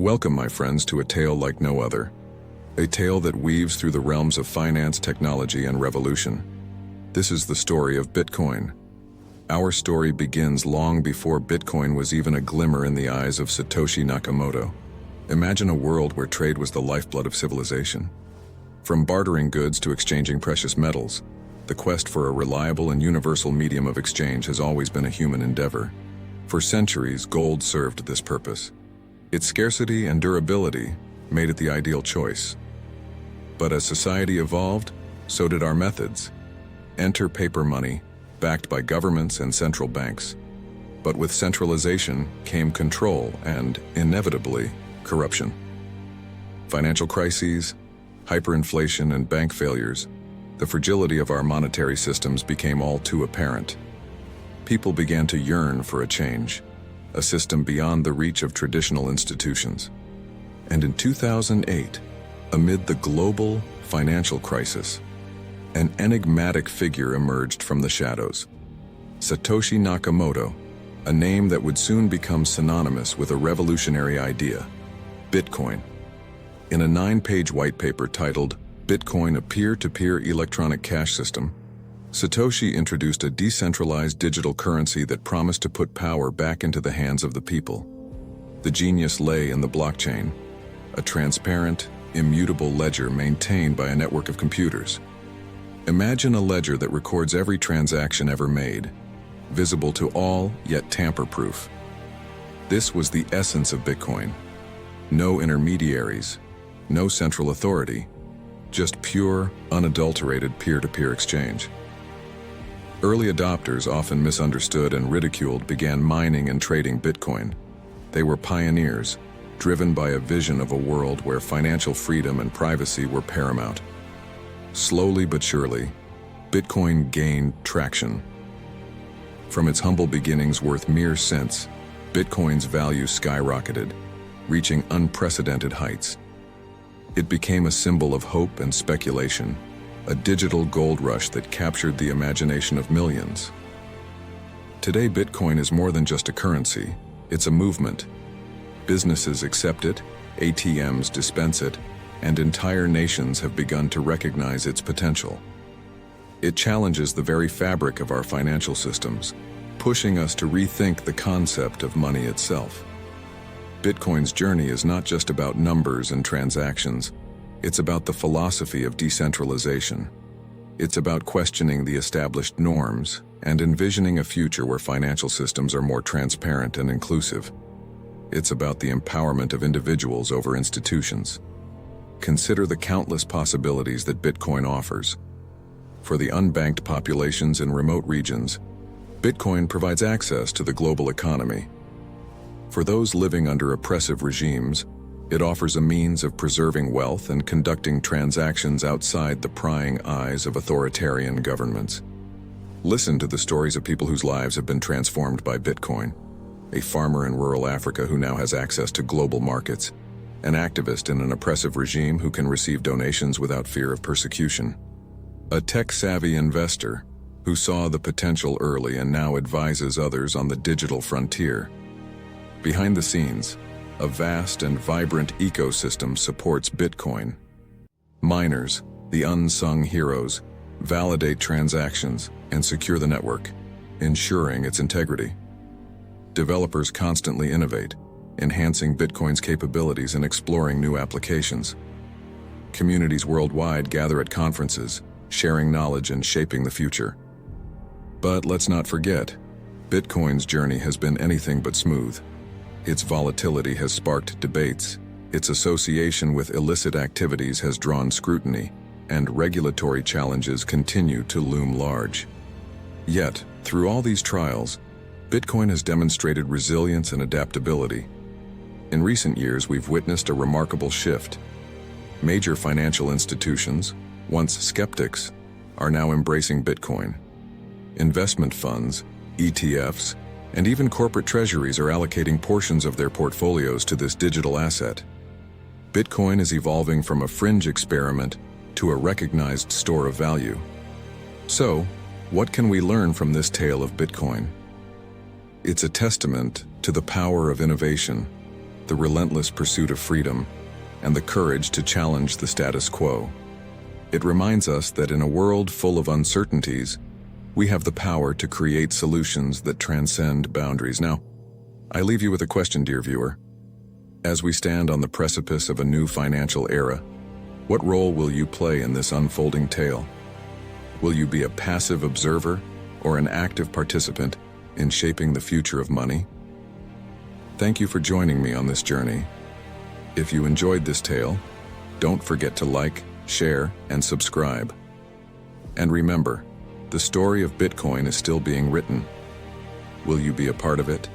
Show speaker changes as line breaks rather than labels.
Welcome, my friends, to a tale like no other. A tale that weaves through the realms of finance, technology, and revolution. This is the story of Bitcoin. Our story begins long before Bitcoin was even a glimmer in the eyes of Satoshi Nakamoto. Imagine a world where trade was the lifeblood of civilization. From bartering goods to exchanging precious metals, the quest for a reliable and universal medium of exchange has always been a human endeavor. For centuries, gold served this purpose. Its scarcity and durability made it the ideal choice. But as society evolved, so did our methods. Enter paper money, backed by governments and central banks. But with centralization came control and, inevitably, corruption. Financial crises, hyperinflation, and bank failures, the fragility of our monetary systems became all too apparent. People began to yearn for a change, a system beyond the reach of traditional institutions. And in 2008, amid the global financial crisis, an enigmatic figure emerged from the shadows. Satoshi Nakamoto, a name that would soon become synonymous with a revolutionary idea: Bitcoin. In a 9-page white paper titled Bitcoin, a Peer-to-Peer Electronic Cash System, Satoshi introduced a decentralized digital currency that promised to put power back into the hands of the people. The genius lay in the blockchain, a transparent, immutable ledger maintained by a network of computers. Imagine a ledger that records every transaction ever made, visible to all, yet tamper-proof. This was the essence of Bitcoin. No intermediaries, no central authority, just pure, unadulterated peer-to-peer exchange. Early adopters, often misunderstood and ridiculed, began mining and trading Bitcoin. They were pioneers, driven by a vision of a world where financial freedom and privacy were paramount. Slowly but surely, Bitcoin gained traction. From its humble beginnings worth mere cents, Bitcoin's value skyrocketed, reaching unprecedented heights. It became a symbol of hope and speculation, a digital gold rush that captured the imagination of millions. Today, Bitcoin is more than just a currency, it's a movement. Businesses accept it, ATMs dispense it, and entire nations have begun to recognize its potential. It challenges the very fabric of our financial systems, pushing us to rethink the concept of money itself. Bitcoin's journey is not just about numbers and transactions. It's about the philosophy of decentralization. It's about questioning the established norms and envisioning a future where financial systems are more transparent and inclusive. It's about the empowerment of individuals over institutions. Consider the countless possibilities that Bitcoin offers. For the unbanked populations in remote regions, Bitcoin provides access to the global economy. For those living under oppressive regimes, it offers a means of preserving wealth and conducting transactions outside the prying eyes of authoritarian governments. Listen to the stories of people whose lives have been transformed by Bitcoin. A farmer in rural Africa who now has access to global markets. An activist in an oppressive regime who can receive donations without fear of persecution. A tech-savvy investor who saw the potential early and now advises others on the digital frontier. Behind the scenes, a vast and vibrant ecosystem supports Bitcoin. Miners, the unsung heroes, validate transactions and secure the network, ensuring its integrity. Developers constantly innovate, enhancing Bitcoin's capabilities and exploring new applications. Communities worldwide gather at conferences, sharing knowledge and shaping the future. But let's not forget, Bitcoin's journey has been anything but smooth. Its volatility has sparked debates, its association with illicit activities has drawn scrutiny, and regulatory challenges continue to loom large. Yet, through all these trials, Bitcoin has demonstrated resilience and adaptability. In recent years, we've witnessed a remarkable shift. Major financial institutions, once skeptics, are now embracing Bitcoin. Investment funds, ETFs, and even corporate treasuries are allocating portions of their portfolios to this digital asset. Bitcoin is evolving from a fringe experiment to a recognized store of value. So, what can we learn from this tale of Bitcoin? It's a testament to the power of innovation, the relentless pursuit of freedom, and the courage to challenge the status quo. It reminds us that in a world full of uncertainties, we have the power to create solutions that transcend boundaries. Now, I leave you with a question, dear viewer. As we stand on the precipice of a new financial era, what role will you play in this unfolding tale? Will you be a passive observer or an active participant in shaping the future of money? Thank you for joining me on this journey. If you enjoyed this tale, don't forget to like, share, and subscribe. And remember, the story of Bitcoin is still being written. Will you be a part of it?